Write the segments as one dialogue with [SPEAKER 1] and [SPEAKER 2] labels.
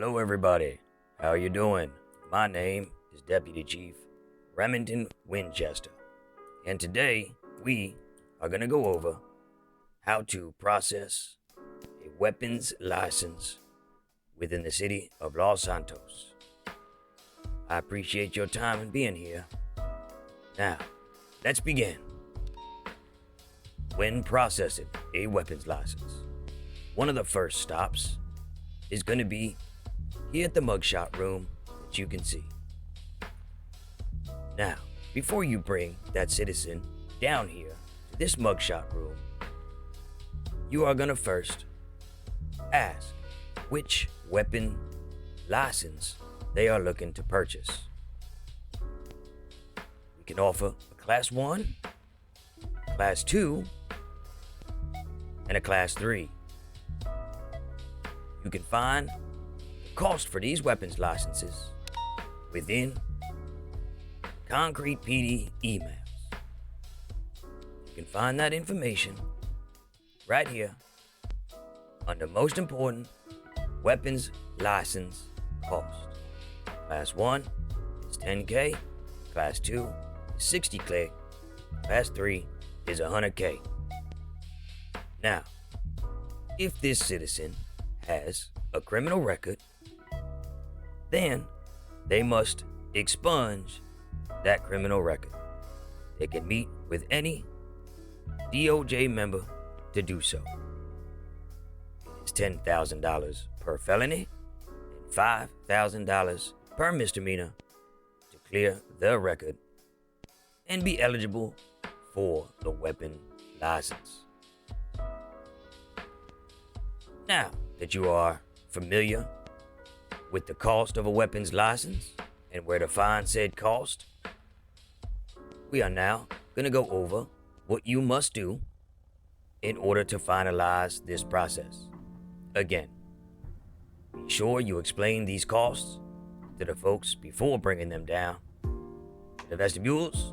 [SPEAKER 1] Hello everybody, how you doing? My name is Deputy Chief Remington Winchester, and today we are going to go over how to process a weapons license within the city of Los Santos. I appreciate your time in being here. Now, let's begin. When processing a weapons license, one of the first stops is going to be here at the mugshot room that you can see. Now, before you bring that citizen down here to this mugshot room, you are going to first ask which weapon license they are looking to purchase. We can offer a Class 1, Class 2, and a Class 3. You can find the cost for these weapons licenses within Concrete PD emails. You can find that information right here under Most Important Weapons License Cost. Class 1 is $10K, Class 2 is $60K, Class 3 is $100K. Now, if this citizen has a criminal record, then they must expunge that criminal record. They can meet with any DOJ member to do so. It is $10,000 per felony and $5,000 per misdemeanor to clear their record and be eligible for the weapon license. Now that you are familiar with the cost of a weapons license and where to find said cost, we are now going to go over what you must do in order to finalize this process. Again, be sure you explain these costs to the folks before bringing them down to the vestibules,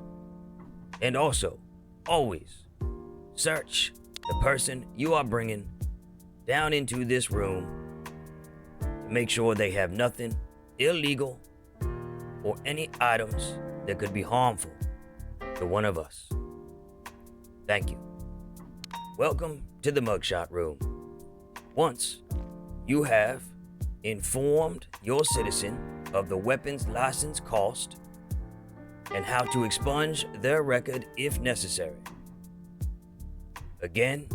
[SPEAKER 1] and also always search the person you are bringing down into this room to make sure they have nothing illegal or any items that could be harmful to one of us. Thank you. Welcome to the mugshot room. Once you have informed your citizen of the weapons license cost and how to expunge their record if necessary, again,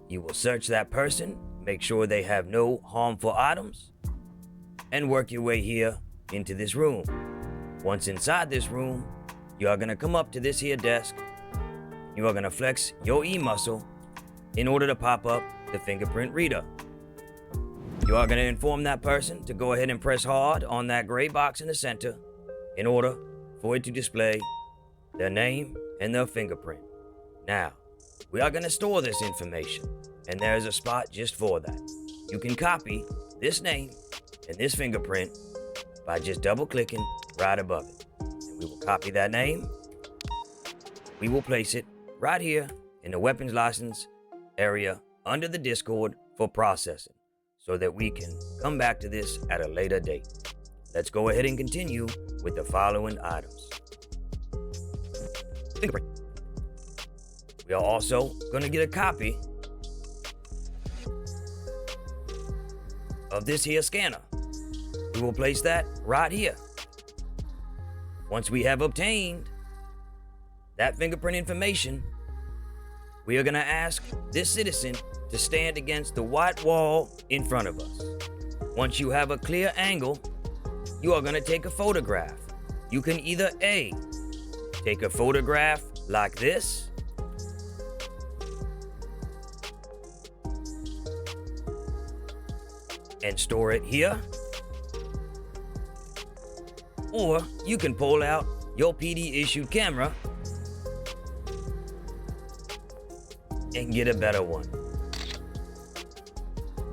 [SPEAKER 1] you will search that person, make sure they have no harmful items, and work your way here into this room. Once inside this room, you are going to come up to this here desk. You are going to flex your E-muscle in order to pop up the fingerprint reader. You are going to inform that person to go ahead and press hard on that gray box in the center in order for it to display their name and their fingerprint. Now, we are going to store this information, and there is a spot just for that. You can copy this name and this fingerprint by just double-clicking right above it. And we will copy that name. We will place it right here in the weapons license area under the Discord for processing so that we can come back to this at a later date. Let's go ahead and continue with the following items. Fingerprint. We are also going to get a copy of this here scanner. We will place that right here. Once we have obtained that fingerprint information, we are going to ask this citizen to stand against the white wall in front of us. Once you have a clear angle, you are going to take a photograph. You can either A, take a photograph like this, and store it here, or you can pull out your PD issued camera and get a better one.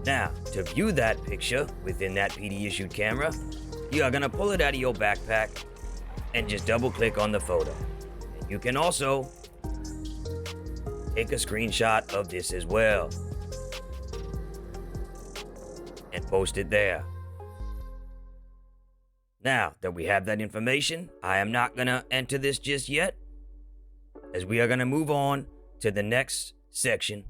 [SPEAKER 1] Now, to view that picture within that PD issued camera, you are gonna pull it out of your backpack and just double click on the photo. And you can also take a screenshot of this as well and post it there. Now that we have that information, I am not going to enter this just yet, as we are going to move on to the next section,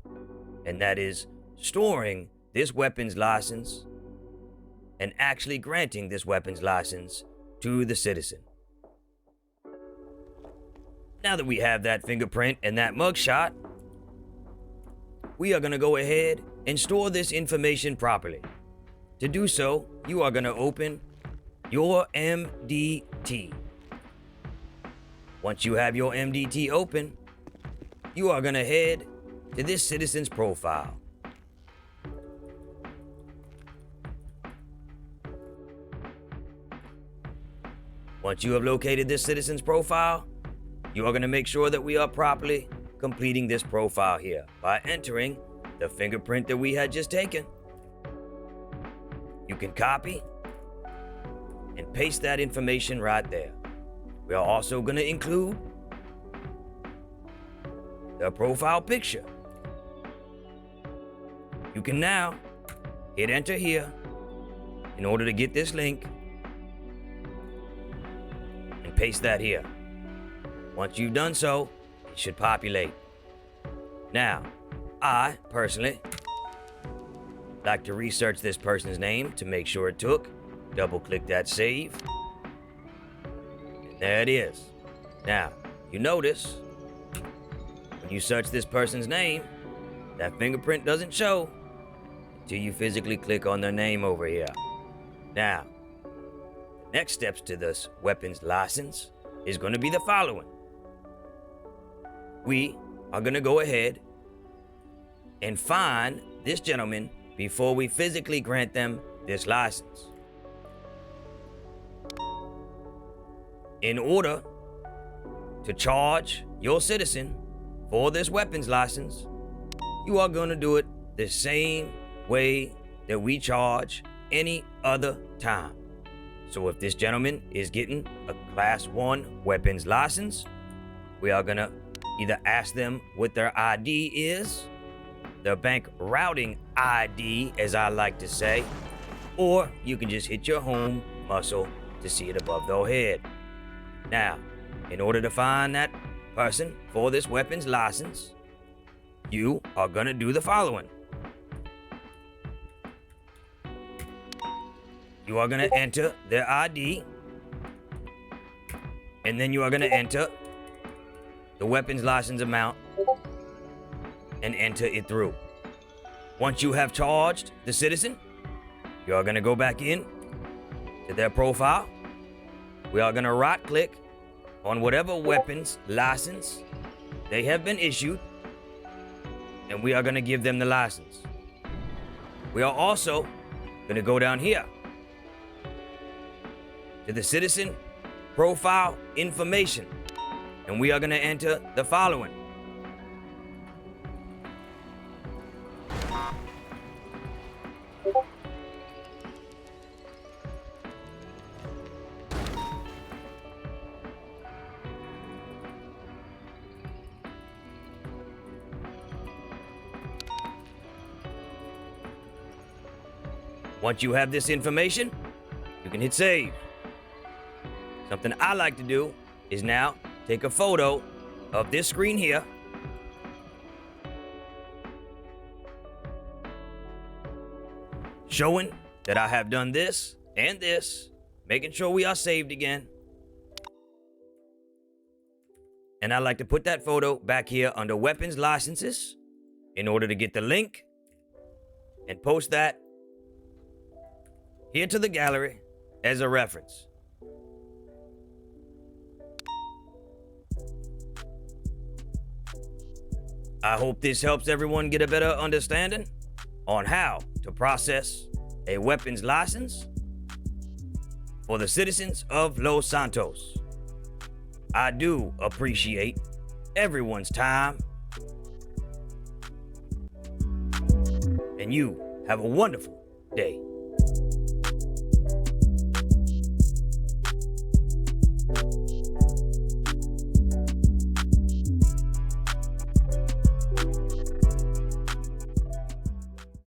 [SPEAKER 1] and that is storing this weapons license and actually granting this weapons license to the citizen. Now that we have that fingerprint and that mugshot, we are going to go ahead and store this information properly. To do so, you are going to open your MDT. Once you have your MDT open, you are going to head to this citizen's profile. Once you have located this citizen's profile, you are going to make sure that we are properly completing this profile here by entering the fingerprint that we had just taken. You can copy and paste that information right there. We are also going to include the profile picture. You can now hit enter here in order to get this link and paste that here. Once you've done so, it should populate. Now, I personally like to research this person's name to make sure it took. Double click that save. And there it is. Now, you notice when you search this person's name, that fingerprint doesn't show until you physically click on their name over here. Now, the next steps to this weapons license is going to be the following. We are going to go ahead and find this gentleman before we physically grant them this license. In order to charge your citizen for this weapons license, you are going to do it the same way that we charge any other time. So if this gentleman is getting a Class 1 weapons license, we are going to either ask them what their ID is, their bank routing ID, as I like to say, or you can just hit your home muscle to see it above their head. Now, in order to find that person for this weapons license, you are going to do the following. You are going to enter their ID, and then you are going to enter the weapons license amount and enter it through. Once you have charged the citizen, you are going to go back in to their profile. We are going to right click on whatever weapons license they have been issued, and we are going to give them the license. We are also going to go down here to the citizen profile information, and we are going to enter the following. Once you have this information, you can hit save. Something I like to do is now take a photo of this screen here, showing that I have done this and this, making sure we are saved again. And I like to put that photo back here under weapons licenses in order to get the link and post that here to the gallery as a reference. I hope this helps everyone get a better understanding on how to process a weapons license for the citizens of Los Santos. I do appreciate everyone's time, and you have a wonderful day.